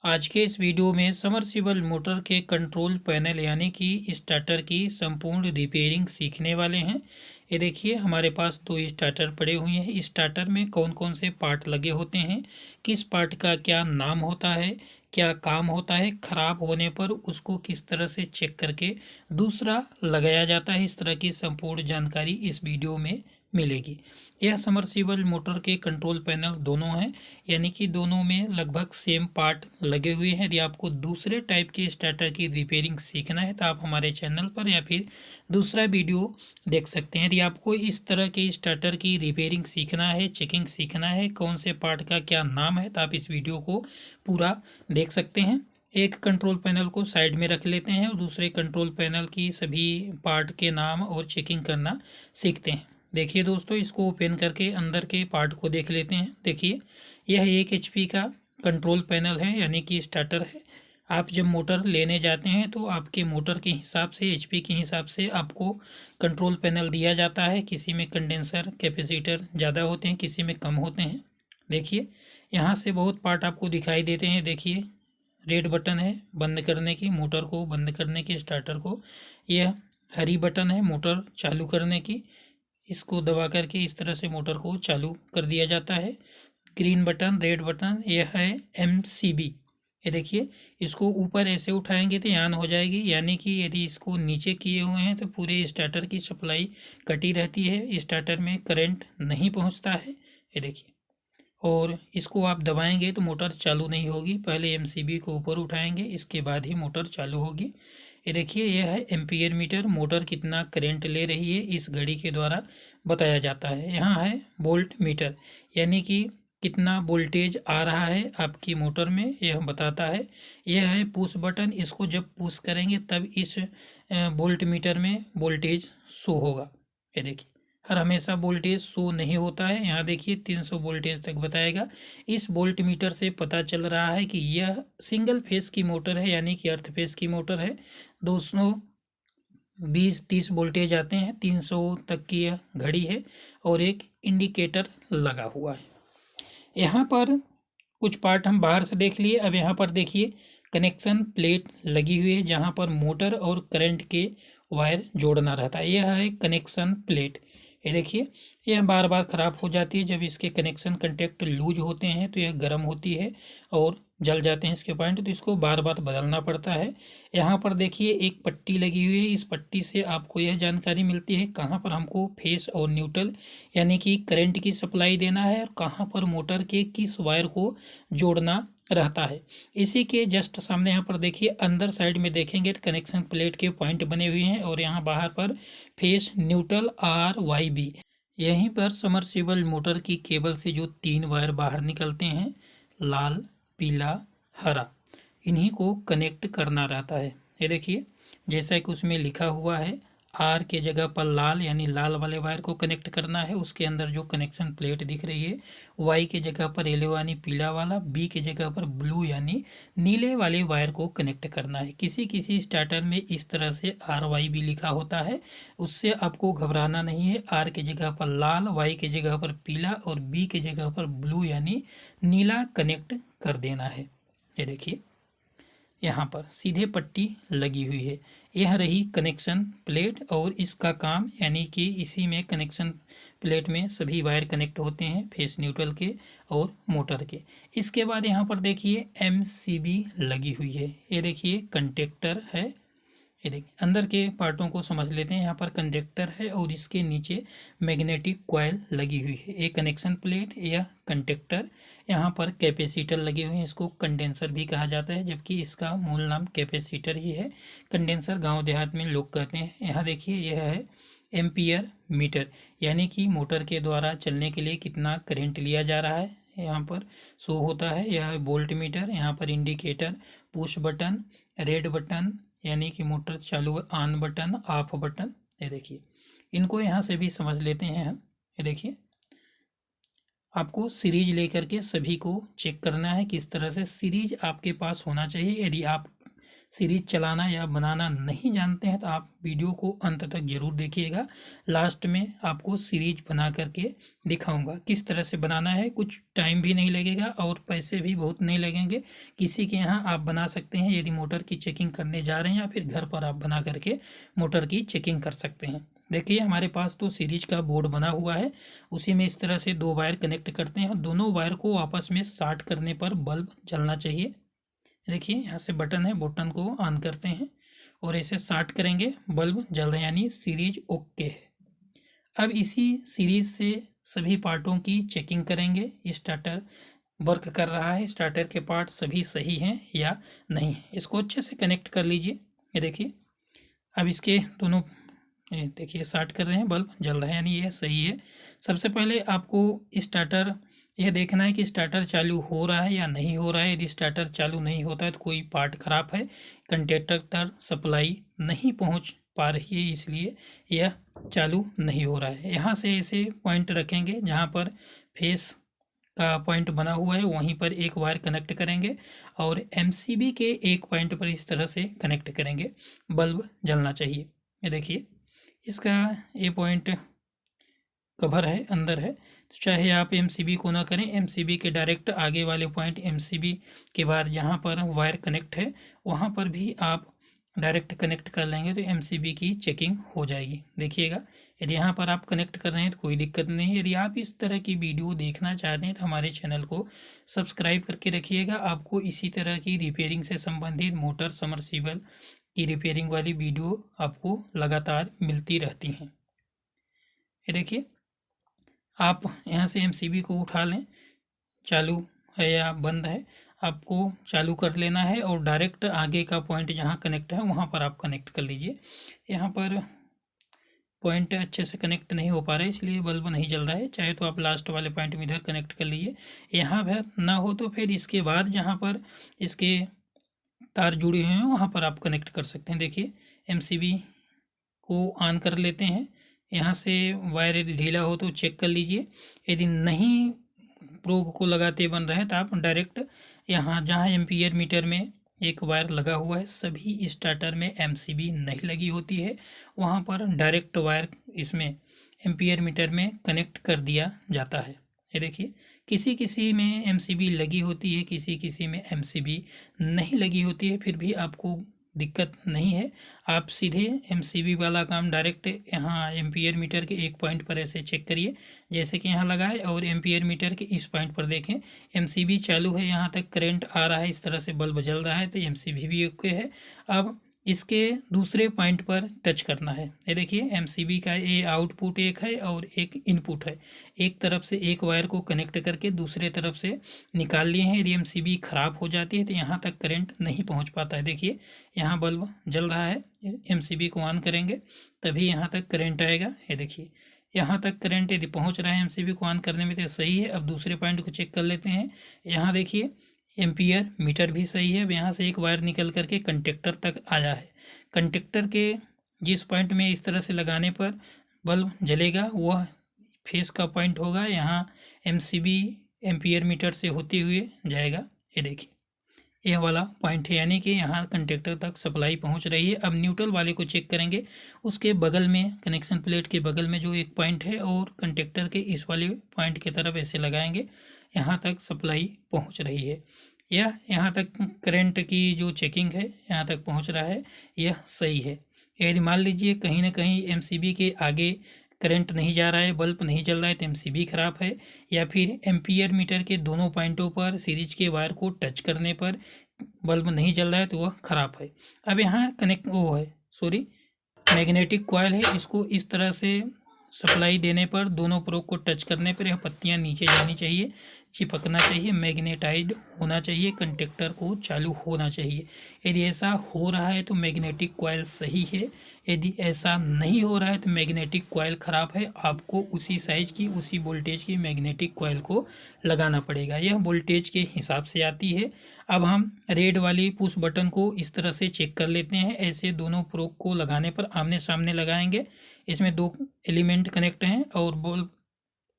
आज के इस वीडियो में समरसिबल मोटर के कंट्रोल पैनल यानी कि स्टार्टर की संपूर्ण रिपेयरिंग सीखने वाले हैं। ये देखिए हमारे पास दो स्टार्टर पड़े हुए हैं। स्टार्टर में कौन कौन से पार्ट लगे होते हैं, किस पार्ट का क्या नाम होता है, क्या काम होता है, ख़राब होने पर उसको किस तरह से चेक करके दूसरा लगाया जाता है। इस तरह की संपूर्ण जानकारी इस वीडियो में मिलेगी। यह समरसिबल मोटर के कंट्रोल पैनल दोनों हैं, यानी कि दोनों में लगभग सेम पार्ट लगे हुए हैं। यदि आपको दूसरे टाइप के स्टार्टर की रिपेयरिंग सीखना है तो आप हमारे चैनल पर या फिर दूसरा वीडियो देख सकते हैं। यदि आपको इस तरह के स्टार्टर की रिपेयरिंग सीखना है, चेकिंग सीखना है, कौन से पार्ट का क्या नाम है, तो आप इस वीडियो को पूरा देख सकते हैं। एक कंट्रोल पैनल को साइड में रख लेते हैं और दूसरे कंट्रोल पैनल की सभी पार्ट के नाम और चेकिंग करना सीखते हैं। देखिए दोस्तों, इसको ओपन करके अंदर के पार्ट को देख लेते हैं। देखिए, यह 1 HP का कंट्रोल पैनल है, यानी कि स्टार्टर है। आप जब मोटर लेने जाते हैं तो आपके मोटर के हिसाब से, HP के हिसाब से आपको कंट्रोल पैनल दिया जाता है। किसी में कंडेंसर कैपेसिटर ज़्यादा होते हैं, किसी में कम होते हैं। देखिए, यहाँ से बहुत पार्ट आपको दिखाई देते हैं। देखिए, रेड बटन है बंद करने की, मोटर को बंद करने की, स्टार्टर को। यह हरी बटन है मोटर चालू करने की, इसको दबा करके इस तरह से मोटर को चालू कर दिया जाता है। ग्रीन बटन, रेड बटन, यह है MCB। ये देखिए, इसको ऊपर ऐसे उठाएंगे तो ऑन हो जाएगी, यानी कि यदि इसको नीचे किए हुए हैं तो पूरे स्टार्टर की सप्लाई कटी रहती है, स्टार्टर में करंट नहीं पहुंचता है। ये देखिए, और इसको आप दबाएंगे तो मोटर चालू नहीं होगी। पहले MCB को ऊपर उठाएंगे, इसके बाद ही मोटर चालू होगी। ये देखिए, यह है एम्पियर मीटर, मोटर कितना करंट ले रही है इस घड़ी के द्वारा बताया जाता है। यहाँ है वोल्ट मीटर, यानी कि कितना वोल्टेज आ रहा है आपकी मोटर में, यह बताता है। यह है पुश बटन, इसको जब पुश करेंगे तब इस वोल्ट मीटर में वोल्टेज शो होगा। ये देखिए, हर हमेशा वोल्टेज शो नहीं होता है। यहाँ देखिए 300 वोल्टेज तक बताएगा। इस वोल्ट मीटर से पता चल रहा है कि यह सिंगल फेस की मोटर है, यानी कि अर्थ फेस की मोटर है। 220-30 वोल्टेज आते हैं, 300 तक की यह घड़ी है और एक इंडिकेटर लगा हुआ है। यहाँ पर कुछ पार्ट हम बाहर से देख लिए। अब यहाँ पर देखिए कनेक्शन प्लेट लगी हुई है, जहाँ पर मोटर और करंट के वायर जोड़ना रहता है। यह है कनेक्शन प्लेट। ये देखिए, यह बार बार ख़राब हो जाती है। जब इसके कनेक्शन कंटेक्ट लूज होते हैं तो यह गर्म होती है और जल जाते हैं इसके पॉइंट, तो इसको बार बार बदलना पड़ता है। यहाँ पर देखिए एक पट्टी लगी हुई है। इस पट्टी से आपको यह जानकारी मिलती है कहाँ पर हमको फेस और न्यूट्रल यानी कि करंट की सप्लाई देना है और कहाँ पर मोटर के किस वायर को जोड़ना रहता है। इसी के जस्ट सामने यहाँ पर देखिए अंदर साइड में देखेंगे तो कनेक्शन प्लेट के पॉइंट बने हुए हैं और यहाँ बाहर पर फेस, न्यूट्रल, RYB। यहीं पर समरसिबल मोटर की केबल से जो 3 वायर बाहर निकलते हैं, लाल, पीला, हरा, इन्हीं को कनेक्ट करना रहता है। ये देखिए, जैसा कि उसमें लिखा हुआ है, आर के जगह पर लाल यानी लाल वाले वायर को कनेक्ट करना है। उसके अंदर जो कनेक्शन प्लेट दिख रही है, वाई के जगह पर येलो यानी पीला वाला, बी के जगह पर ब्लू यानी नीले वाले वायर को कनेक्ट करना है। किसी किसी स्टार्टर में इस तरह से RY भी लिखा होता है, उससे आपको घबराना नहीं है। आर के जगह पर लाल, वाई के जगह पर पीला और बी के जगह पर ब्लू यानी नीला कनेक्ट कर देना है। ये देखिए, यहाँ पर सीधे पट्टी लगी हुई है। यह रही कनेक्शन प्लेट और इसका काम, यानी कि इसी में कनेक्शन प्लेट में सभी वायर कनेक्ट होते हैं, फेस, न्यूट्रल के और मोटर के। इसके बाद यहाँ पर देखिए MCB लगी हुई है। ये देखिए कंडक्टर है। ये देखिए, अंदर के पार्टों को समझ लेते हैं। यहाँ पर कंडक्टर है और इसके नीचे मैग्नेटिक कॉइल लगी हुई है। एक कनेक्शन प्लेट, यह कंडक्टर, यहाँ पर कैपेसिटर लगे हुए हैं। इसको कंडेंसर भी कहा जाता है, जबकि इसका मूल नाम कैपेसिटर ही है। कंडेंसर गांव देहात में लोग कहते हैं। यहाँ देखिए, यह है एम्पियर मीटर, यानी कि मोटर के द्वारा चलने के लिए कितना करंट लिया जा रहा है, यहाँ पर शो होता है। यह है वोल्ट मीटर। यहाँ पर indicator, push button, red button यानी कि मोटर चालू, ऑन बटन, ऑफ बटन। ये देखिए, इनको यहाँ से भी समझ लेते हैं हम। ये देखिए, आपको सीरीज लेकर के सभी को चेक करना है। किस तरह से सीरीज आपके पास होना चाहिए। यदि आप सीरीज चलाना या बनाना नहीं जानते हैं तो आप वीडियो को अंत तक ज़रूर देखिएगा। लास्ट में आपको सीरीज बना करके दिखाऊंगा किस तरह से बनाना है। कुछ टाइम भी नहीं लगेगा और पैसे भी बहुत नहीं लगेंगे। किसी के यहाँ आप बना सकते हैं यदि मोटर की चेकिंग करने जा रहे हैं, या फिर घर पर आप बना करके मोटर की चेकिंग कर सकते हैं। देखिए हमारे पास तो सीरीज का बोर्ड बना हुआ है, उसी में इस तरह से 2 वायर कनेक्ट करते हैं। दोनों वायर को आपस में शॉर्ट करने पर बल्ब जलना चाहिए। देखिए यहाँ से बटन है, बटन को ऑन करते हैं और ऐसे शॉर्ट करेंगे, बल्ब जल रहा है, यानी सीरीज ओके है। अब इसी सीरीज से सभी पार्टों की चेकिंग करेंगे। स्टार्टर वर्क कर रहा है, स्टार्टर के पार्ट सभी सही हैं या नहीं है। इसको अच्छे से कनेक्ट कर लीजिए। ये देखिए अब इसके दोनों देखिए शॉर्ट कर रहे हैं, बल्ब जल रहा है, यानी ये सही है। सबसे पहले आपको स्टार्टर यह देखना है कि स्टार्टर चालू हो रहा है या नहीं हो रहा है। यदि स्टार्टर चालू नहीं होता है तो कोई पार्ट खराब है, कंडक्टर तक सप्लाई नहीं पहुंच पा रही है, इसलिए यह चालू नहीं हो रहा है। यहाँ से ऐसे पॉइंट रखेंगे, जहाँ पर फेस का पॉइंट बना हुआ है वहीं पर एक वायर कनेक्ट करेंगे और एमसीबी के एक पॉइंट पर इस तरह से कनेक्ट करेंगे, बल्ब जलना चाहिए। ये देखिए इसका ये पॉइंट कवर है, अंदर है, तो चाहे आप एमसीबी को ना करें, एमसीबी के डायरेक्ट आगे वाले पॉइंट एमसीबी के बाद जहाँ पर वायर कनेक्ट है वहाँ पर भी आप डायरेक्ट कनेक्ट कर लेंगे तो एमसीबी की चेकिंग हो जाएगी। देखिएगा यदि यहाँ पर आप कनेक्ट कर रहे हैं तो कोई दिक्कत नहीं है। यदि आप इस तरह की वीडियो देखना चाहते हैं तो हमारे चैनल को सब्सक्राइब करके रखिएगा। आपको इसी तरह की रिपेयरिंग से संबंधित मोटर समरसीबल की रिपेयरिंग वाली वीडियो आपको लगातार मिलती रहती हैं। ये देखिए आप यहाँ से एमसीबी को उठा लें, चालू है या बंद है आपको चालू कर लेना है और डायरेक्ट आगे का पॉइंट जहाँ कनेक्ट है वहाँ पर आप कनेक्ट कर लीजिए। यहाँ पर पॉइंट अच्छे से कनेक्ट नहीं हो पा रहा है इसलिए बल्ब नहीं जल रहा है। चाहे तो आप लास्ट वाले पॉइंट में इधर कनेक्ट कर लीजिए। यहाँ पर ना हो तो फिर इसके बाद जहाँ पर इसके तार जुड़े हुए हैं वहाँ पर आप कनेक्ट कर सकते हैं। देखिए एमसीबी को ऑन कर लेते हैं। यहाँ से वायर यदि ढीला हो तो चेक कर लीजिए। यदि नहीं प्रोग को लगाते बन रहा है तो आप डायरेक्ट यहाँ जहाँ एम्पियर मीटर में एक वायर लगा हुआ है, सभी स्टार्टर में एमसीबी नहीं लगी होती है, वहाँ पर डायरेक्ट वायर इसमें एम्पियर मीटर में कनेक्ट कर दिया जाता है। ये देखिए किसी किसी में एमसीबी लगी होती है, किसी किसी में एमसीबी नहीं लगी होती है, फिर भी आपको दिक्कत नहीं है। आप सीधे एमसीबी वाला काम डायरेक्ट यहाँ एम्पियर मीटर के एक पॉइंट पर ऐसे चेक करिए, जैसे कि यहाँ लगाए और एम्पियर मीटर के इस पॉइंट पर देखें एमसीबी चालू है, यहाँ तक करंट आ रहा है, इस तरह से बल्ब जल रहा है तो एमसीबी भी ओके है। अब इसके दूसरे पॉइंट पर टच करना है। ये देखिए एमसीबी का ये आउटपुट एक है और एक इनपुट है। एक तरफ से एक वायर को कनेक्ट करके दूसरे तरफ से निकाल लिए हैं। यदि एमसीबी ख़राब हो जाती है तो यहाँ तक करंट नहीं पहुँच पाता है। देखिए यहाँ बल्ब जल रहा है, एमसीबी को ऑन करेंगे तभी यहाँ तक करंट आएगा। ये देखिए यहाँ तक करंट यदि पहुँच रहा है एमसीबी को ऑन करने में तो सही है। अब दूसरे पॉइंट को चेक कर लेते हैं। यहाँ देखिए एम्पियर मीटर भी सही है। अब यहाँ से एक वायर निकल करके कंडक्टर तक आया है। कंडक्टर के जिस पॉइंट में इस तरह से लगाने पर बल्ब जलेगा वह फेस का पॉइंट होगा। यहाँ एमसीबी एम्पियर मीटर से होते हुए जाएगा। ये देखिए यह वाला पॉइंट है, यानी कि यहाँ कंडक्टर तक सप्लाई पहुँच रही है। अब न्यूट्रल वाले को चेक करेंगे, उसके बगल में कनेक्शन प्लेट के बगल में जो एक पॉइंट है और कंडक्टर के इस वाले पॉइंट की तरफ ऐसे लगाएंगे, यहाँ तक सप्लाई पहुँच रही है। यह यहाँ तक करंट की जो चेकिंग है यहाँ तक पहुँच रहा है, यह सही है। यदि मान लीजिए कहीं ना कहीं एमसीबी के आगे करंट नहीं जा रहा है, बल्ब नहीं जल रहा है तो एमसीबी ख़राब है, या फिर एम्पियर मीटर के दोनों पॉइंटों पर सीरीज के वायर को टच करने पर बल्ब नहीं जल रहा है तो वह ख़राब है। अब यहाँ मैग्नेटिक कॉइल है, इसको इस तरह से सप्लाई देने पर दोनों प्रोब को टच करने पर यह पत्तियाँ नीचे जानी चाहिए, चिपकना चाहिए, मैग्नेटाइज्ड होना चाहिए, कंडक्टर को चालू होना चाहिए। यदि ऐसा हो रहा है तो मैग्नेटिक कॉइल सही है, यदि ऐसा नहीं हो रहा है तो मैग्नेटिक कॉइल ख़राब है। आपको उसी साइज की उसी वोल्टेज की मैग्नेटिक कॉइल को लगाना पड़ेगा, यह वोल्टेज के हिसाब से आती है। अब हम रेड वाली पुश बटन को इस तरह से चेक कर लेते हैं। ऐसे दोनों प्रोब को लगाने पर आमने सामने लगाएंगे, इसमें 2 एलिमेंट कनेक्ट हैं और बल्ब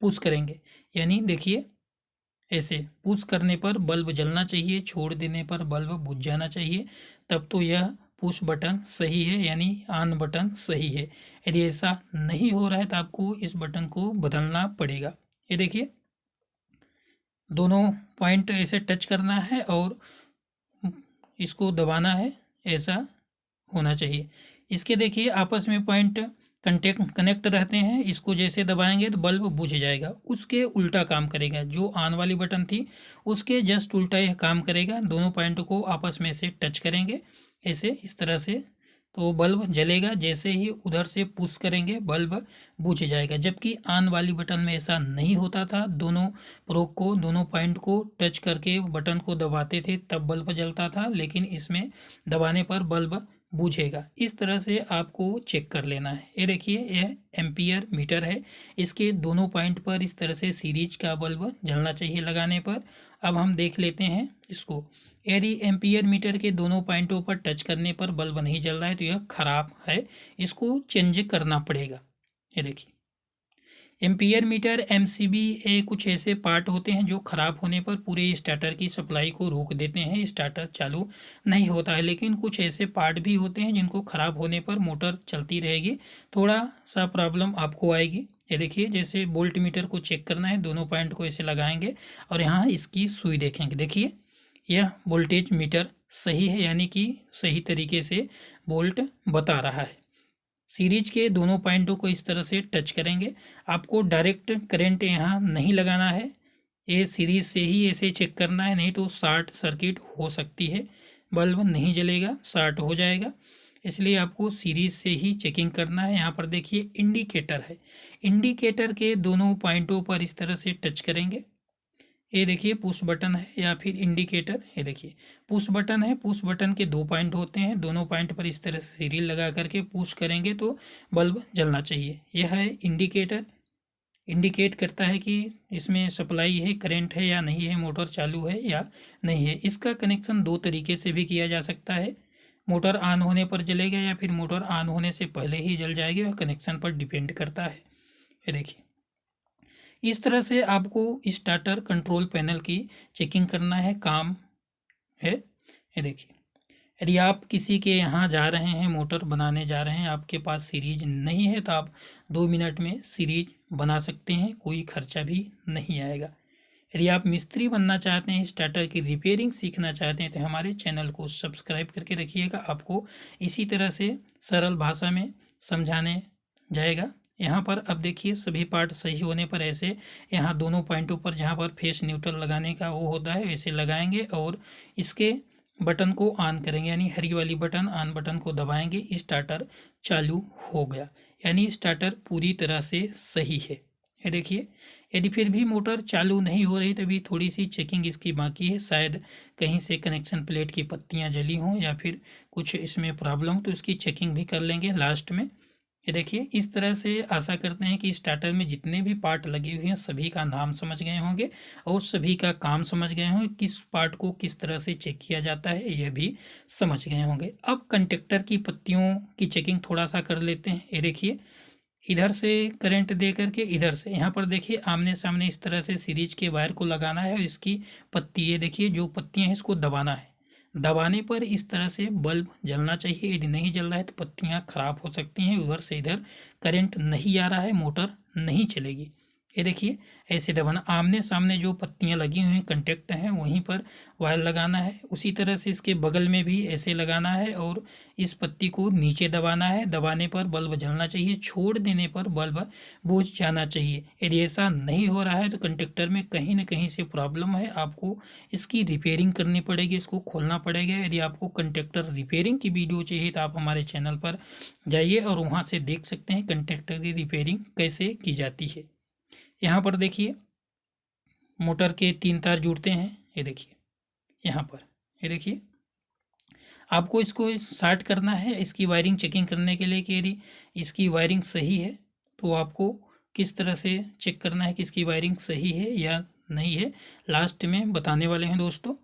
पुश करेंगे, यानी देखिए ऐसे पुश करने पर बल्ब जलना चाहिए, छोड़ देने पर बल्ब बुझ जाना चाहिए। तब तो यह पुश बटन सही है, यानी ऑन बटन सही है। यदि ऐसा नहीं हो रहा है तो आपको इस बटन को बदलना पड़ेगा। ये देखिए, दोनों पॉइंट ऐसे टच करना है और इसको दबाना है, ऐसा होना चाहिए। इसके देखिए आपस में पॉइंट कनेक्ट रहते हैं, इसको जैसे दबाएंगे तो बल्ब बुझ जाएगा। उसके उल्टा काम करेगा, जो ऑन वाली बटन थी उसके जस्ट उल्टा यह काम करेगा। दोनों पॉइंट को आपस में से टच करेंगे ऐसे, इस तरह से, तो बल्ब जलेगा। जैसे ही उधर से पुश करेंगे बल्ब बुझ जाएगा। जबकि ऑन वाली बटन में ऐसा नहीं होता था, दोनों प्रोब को, दोनों पॉइंट को टच करके बटन को दबाते थे तब बल्ब जलता था, लेकिन इसमें दबाने पर बल्ब बूझेगा। इस तरह से आपको चेक कर लेना है। ये देखिए, यह एम्पियर मीटर है, इसके दोनों पॉइंट पर इस तरह से सीरीज का बल्ब जलना चाहिए लगाने पर। अब हम देख लेते हैं इसको। यदि एम्पियर मीटर के दोनों पॉइंटों पर टच करने पर बल्ब नहीं जल रहा है तो यह खराब है, इसको चेंज करना पड़ेगा। ये देखिए, एम्पियर मीटर एमसीबी कुछ ऐसे पार्ट होते हैं जो ख़राब होने पर पूरे स्टार्टर की सप्लाई को रोक देते हैं, स्टार्टर चालू नहीं होता है। लेकिन कुछ ऐसे पार्ट भी होते हैं जिनको ख़राब होने पर मोटर चलती रहेगी, थोड़ा सा प्रॉब्लम आपको आएगी। ये देखिए, जैसे बोल्ट मीटर को चेक करना है, दोनों पॉइंट को ऐसे लगाएंगे और यहाँ इसकी सुई देखेंगे। देखिए, यह वोल्टेज मीटर सही है, यानी कि सही तरीके से वोल्ट बता रहा है। सीरीज के दोनों पॉइंटों को इस तरह से टच करेंगे। आपको डायरेक्ट करंट यहाँ नहीं लगाना है, ये सीरीज से ही ऐसे चेक करना है, नहीं तो शॉर्ट सर्किट हो सकती है, बल्ब नहीं जलेगा, शॉर्ट हो जाएगा। इसलिए आपको सीरीज से ही चेकिंग करना है। यहाँ पर देखिए इंडिकेटर है, इंडिकेटर के दोनों पॉइंटों पर इस तरह से टच करेंगे। ये देखिए पुश बटन है या फिर इंडिकेटर। ये देखिए पुश बटन है, पुश बटन के दो पॉइंट होते हैं, दोनों पॉइंट पर इस तरह से सीरियल लगा करके पुश करेंगे तो बल्ब जलना चाहिए। यह है इंडिकेटर, इंडिकेट करता है कि इसमें सप्लाई है, करंट है या नहीं है, मोटर चालू है या नहीं है। इसका कनेक्शन दो तरीके से भी किया जा सकता है, मोटर ऑन होने पर जलेगा या फिर मोटर ऑन होने से पहले ही जल जाएगी, वह कनेक्शन पर डिपेंड करता है। ये देखिए, इस तरह से आपको स्टार्टर कंट्रोल पैनल की चेकिंग करना है, काम है। ये देखिए, यदि आप किसी के यहाँ जा रहे हैं, मोटर बनाने जा रहे हैं, आपके पास सीरीज नहीं है तो आप 2 मिनट में सीरीज बना सकते हैं, कोई खर्चा भी नहीं आएगा। यदि आप मिस्त्री बनना चाहते हैं, स्टार्टर की रिपेयरिंग सीखना चाहते हैं तो हमारे चैनल को सब्सक्राइब करके रखिएगा, आपको इसी तरह से सरल भाषा में समझाने जाएगा। यहाँ पर अब देखिए, सभी पार्ट सही होने पर ऐसे यहाँ दोनों पॉइंटों पर जहाँ पर फेस न्यूट्रल लगाने का वो होता है वैसे लगाएंगे और इसके बटन को ऑन करेंगे, यानी हरी वाली बटन ऑन बटन को दबाएंगे, स्टार्टर चालू हो गया, यानी स्टार्टर पूरी तरह से सही है। ये देखिए, यदि फिर भी मोटर चालू नहीं हो रही तभी थोड़ी सी चेकिंग इसकी बाकी है, शायद कहीं से कनेक्शन प्लेट की पत्तियां जली हों या फिर कुछ इसमें प्रॉब्लम हो, तो इसकी चेकिंग भी कर लेंगे लास्ट में। ये देखिए, इस तरह से आशा करते हैं कि स्टार्टर में जितने भी पार्ट लगे हुए हैं सभी का नाम समझ गए होंगे और सभी का काम समझ गए होंगे, किस पार्ट को किस तरह से चेक किया जाता है यह भी समझ गए होंगे। अब कंडक्टर की पत्तियों की चेकिंग थोड़ा सा कर लेते हैं। ये देखिए, इधर से करंट दे करके इधर से, यहाँ पर देखिए आमने सामने इस तरह से सीरीज के वायर को लगाना है और इसकी पत्ती, ये देखिए जो पत्तियाँ हैं इसको दबाना है। दबाने पर इस तरह से बल्ब जलना चाहिए, यदि नहीं जल रहा है तो पत्तियाँ खराब हो सकती हैं, उधर से इधर करंट नहीं आ रहा है, मोटर नहीं चलेगी। ये देखिए, ऐसे दबाना, आमने सामने जो पत्तियां लगी हुई हैं कंटेक्ट हैं वहीं पर वायर लगाना है, उसी तरह से इसके बगल में भी ऐसे लगाना है और इस पत्ती को नीचे दबाना है। दबाने पर बल्ब जलना चाहिए, छोड़ देने पर बल्ब बुझ जाना चाहिए। यदि ऐसा नहीं हो रहा है तो कंडक्टर में कहीं ना कहीं से प्रॉब्लम है, आपको इसकी रिपेयरिंग करनी पड़ेगी, इसको खोलना पड़ेगा। यदि आपको कंडक्टर रिपेयरिंग की वीडियो चाहिए तो आप हमारे चैनल पर जाइए और वहाँ से देख सकते हैं कंडक्टर की रिपेयरिंग कैसे की जाती है। यहाँ पर देखिए, मोटर के 3 तार जुड़ते हैं, ये देखिए यहाँ पर, ये देखिए आपको इसको शॉर्ट करना है इसकी वायरिंग चेकिंग करने के लिए कि यदि इसकी वायरिंग सही है तो आपको किस तरह से चेक करना है कि इसकी वायरिंग सही है या नहीं है, लास्ट में बताने वाले हैं दोस्तों।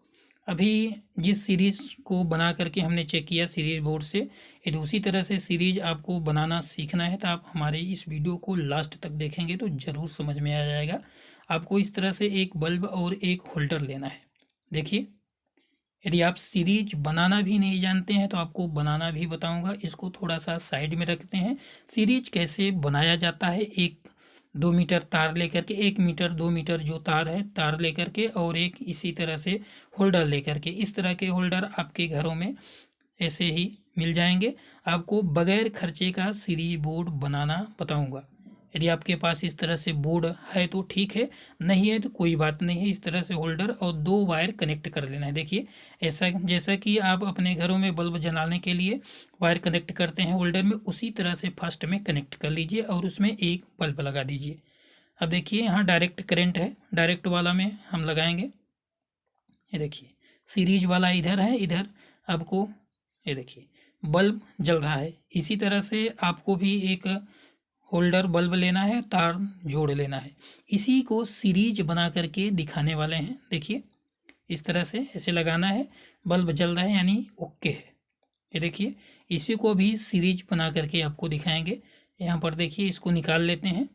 अभी जिस सीरीज़ को बना करके हमने चेक किया सीरीज बोर्ड से, यदि उसी तरह से सीरीज आपको बनाना सीखना है तो आप हमारे इस वीडियो को लास्ट तक देखेंगे तो ज़रूर समझ में आ जाएगा। आपको इस तरह से एक बल्ब और एक होल्डर लेना है। देखिए, यदि आप सीरीज बनाना भी नहीं जानते हैं तो आपको बनाना भी बताऊंगा। इसको थोड़ा सा साइड में रखते हैं। सीरीज कैसे बनाया जाता है, 1-2 मीटर तार लेकर के, 1 मीटर 2 मीटर जो तार है तार लेकर के, और एक इसी तरह से होल्डर लेकर के, इस तरह के होल्डर आपके घरों में ऐसे ही मिल जाएंगे। आपको बगैर खर्चे का सीरीज बोर्ड बनाना बताऊंगा। यदि आपके पास इस तरह से बोर्ड है तो ठीक है, नहीं है तो कोई बात नहीं है। इस तरह से होल्डर और 2 वायर कनेक्ट कर लेना है। देखिए ऐसा, जैसा कि आप अपने घरों में बल्ब जलाने के लिए वायर कनेक्ट करते हैं होल्डर में, उसी तरह से फर्स्ट में कनेक्ट कर लीजिए और उसमें एक बल्ब लगा दीजिए। अब देखिए यहाँ डायरेक्ट करंट है, डायरेक्ट वाला में हम लगाएंगे। ये देखिए सीरीज वाला इधर है, इधर आपको ये देखिए बल्ब जल रहा है। इसी तरह से आपको भी एक होल्डर बल्ब लेना है, तार जोड़ लेना है। इसी को सीरीज बना करके दिखाने वाले हैं। देखिए इस तरह से ऐसे लगाना है, बल्ब जल रहा है यानी ओके है। ये देखिए इसी को भी सीरीज बना करके आपको दिखाएंगे। यहाँ पर देखिए इसको निकाल लेते हैं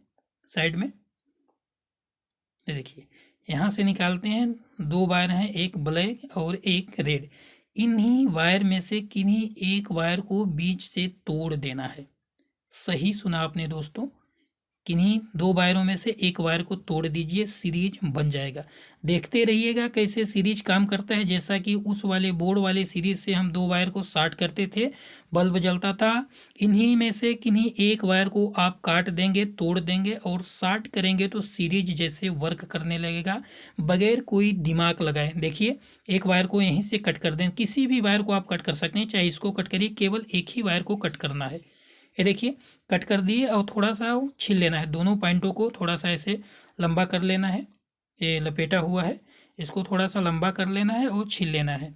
साइड में। ये देखिए यहाँ से निकालते हैं, 2 वायर हैं, एक ब्लैक और एक रेड। इन्हीं वायर में से किन्हीं एक वायर को बीच से तोड़ देना है। सही सुना आपने दोस्तों, किन्हीं 2 वायरों में से एक वायर को तोड़ दीजिए, सीरीज बन जाएगा। देखते रहिएगा कैसे सीरीज काम करता है। जैसा कि उस वाले बोर्ड वाले सीरीज से हम 2 वायर को शॉर्ट करते थे, बल्ब जलता था। इन्हीं में से किन्हीं एक वायर को आप काट देंगे, तोड़ देंगे और शॉर्ट करेंगे तो सीरीज जैसे वर्क करने लगेगा बगैर कोई दिमाग लगाए। देखिए एक वायर को यहीं से कट कर दें, किसी भी वायर को आप कट कर सकते हैं, चाहे इसको कट करिए, केवल एक ही वायर को कट करना है। ये देखिए कट कर दिए और थोड़ा सा छील लेना है। दोनों पॉइंटों को थोड़ा सा ऐसे लंबा कर लेना है। ये लपेटा हुआ है, इसको थोड़ा सा लंबा कर लेना है और छील लेना है।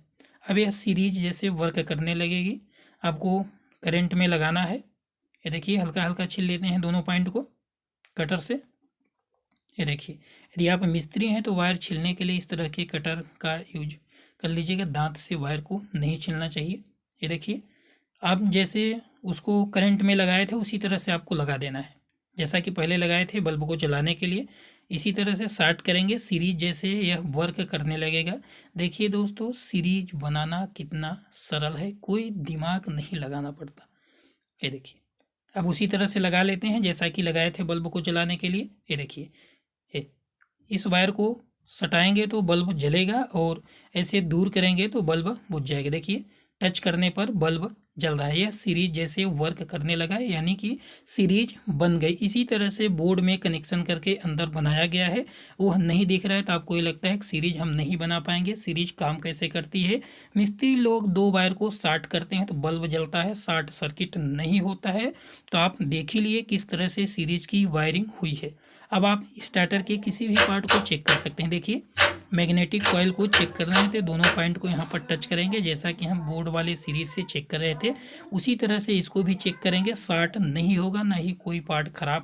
अब यह सीरीज जैसे वर्क करने लगेगी। आपको करंट में लगाना है। ये देखिए हल्का हल्का छील लेते हैं दोनों पॉइंट को कटर से। ये देखिए यदि आप मिस्त्री हैं तो वायर छीलने के लिए इस तरह के कटर का यूज कर लीजिएगा, दांत से वायर को नहीं छीलना चाहिए। ये देखिए आप जैसे उसको करंट में लगाए थे उसी तरह से आपको लगा देना है, जैसा कि पहले लगाए थे बल्ब को जलाने के लिए। इसी तरह से शॉर्ट करेंगे, सीरीज जैसे यह वर्क करने लगेगा। देखिए दोस्तों सीरीज बनाना कितना सरल है, कोई दिमाग नहीं लगाना पड़ता। ये देखिए अब उसी तरह से लगा लेते हैं जैसा कि लगाए थे बल्ब को जलाने के लिए। ये देखिए इस वायर को सटाएंगे तो बल्ब जलेगा और ऐसे दूर करेंगे तो बल्ब बुझ जाएगा। देखिए टच करने पर बल्ब जल रहा है। यह सीरीज जैसे वर्क करने लगा है, यानी कि सीरीज बन गई। इसी तरह से बोर्ड में कनेक्शन करके अंदर बनाया गया है, वो नहीं दिख रहा है तो आपको ये लगता है कि सीरीज हम नहीं बना पाएंगे। सीरीज काम कैसे करती है, मिस्त्री लोग 2 वायर को शॉर्ट करते हैं तो बल्ब जलता है, शॉर्ट सर्किट नहीं होता है। तो आप देख ही लिए किस तरह से सीरीज की वायरिंग हुई है। अब आप स्टार्टर के किसी भी पार्ट को चेक कर सकते हैं। देखिए मैग्नेटिक कॉइल को चेक कर रहे थे, दोनों पॉइंट को यहाँ पर टच करेंगे जैसा कि हम बोर्ड वाले सीरीज से चेक कर रहे थे, उसी तरह से इसको भी चेक करेंगे। शॉर्ट नहीं होगा, ना ही कोई पार्ट खराब